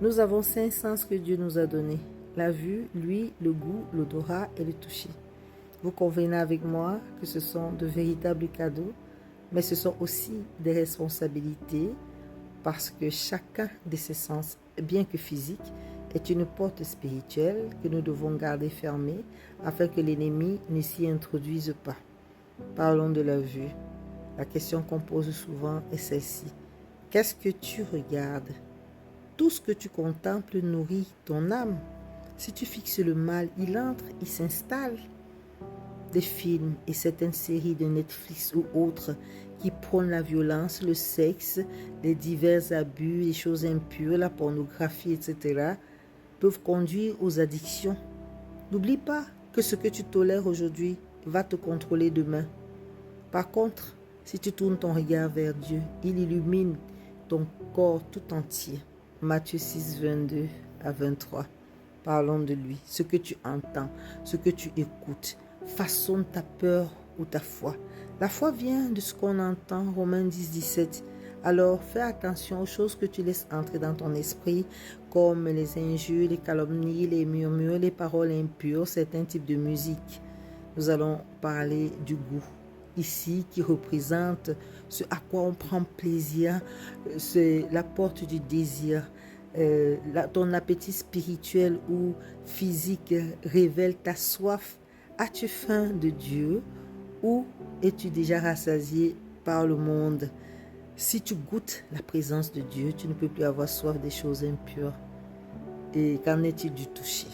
Nous avons 5 sens que Dieu nous a donnés. La vue, l'ouïe, le goût, l'odorat et le toucher. Vous convenez avec moi que ce sont de véritables cadeaux, mais ce sont aussi des responsabilités parce que chacun de ces sens, bien que physique, est une porte spirituelle que nous devons garder fermée afin que l'ennemi ne s'y introduise pas. Parlons de la vue. La question qu'on pose souvent est celle-ci. Qu'est-ce que tu regardes? Tout ce que tu contemples nourrit ton âme. Si tu fixes le mal, il entre, il s'installe. Des films et certaines séries de Netflix ou autres qui prônent la violence, le sexe, les divers abus, les choses impures, la pornographie, etc., peuvent conduire aux addictions. N'oublie pas que ce que tu tolères aujourd'hui va te contrôler demain. Par contre, si tu tournes ton regard vers Dieu, il illumine ton corps tout entier. Matthieu 6, 22 à 23. Parlons de lui. Ce que tu entends, ce que tu écoutes, façonne ta peur ou ta foi. La foi vient de ce qu'on entend, Romains 10, 17. Alors fais attention aux choses que tu laisses entrer dans ton esprit, comme les injures, les calomnies, les murmures, les paroles impures, certains types de musique. Nous allons parler du goût ici qui représente ce à quoi on prend plaisir, c'est la porte du désir. Ton appétit spirituel ou physique révèle ta soif. As-tu faim de Dieu ou es-tu déjà rassasié par le monde? Si tu goûtes la présence de Dieu, tu ne peux plus avoir soif des choses impures. Et qu'en est-il du toucher?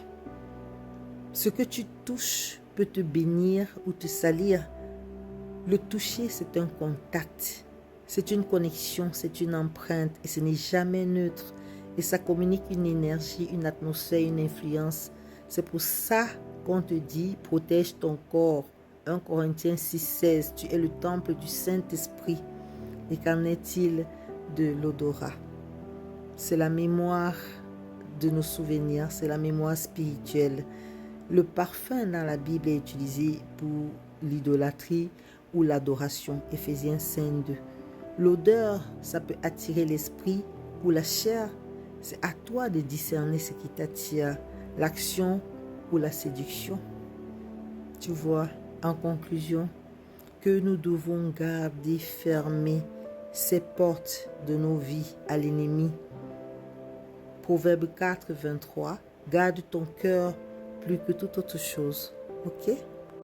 Ce que tu touches peut te bénir ou te salir. Le toucher, c'est un contact, c'est une connexion, c'est une empreinte et ce n'est jamais neutre. Et ça communique une énergie, une atmosphère, une influence. C'est pour ça qu'on te dit, protège ton corps. 1 Corinthiens 6, 16, tu es le temple du Saint-Esprit. Et qu'en est-il de l'odorat? C'est la mémoire de nos souvenirs, c'est la mémoire spirituelle. Le parfum dans la Bible est utilisé pour l'idolâtrie ou l'adoration. Éphésiens 5, 2. L'odeur, ça peut attirer l'esprit ou la chair. C'est à toi de discerner ce qui t'attire, l'action ou la séduction. Tu vois, en conclusion, que nous devons garder fermées ces portes de nos vies à l'ennemi. Proverbe 4, 23. Garde ton cœur plus que toute autre chose. Ok?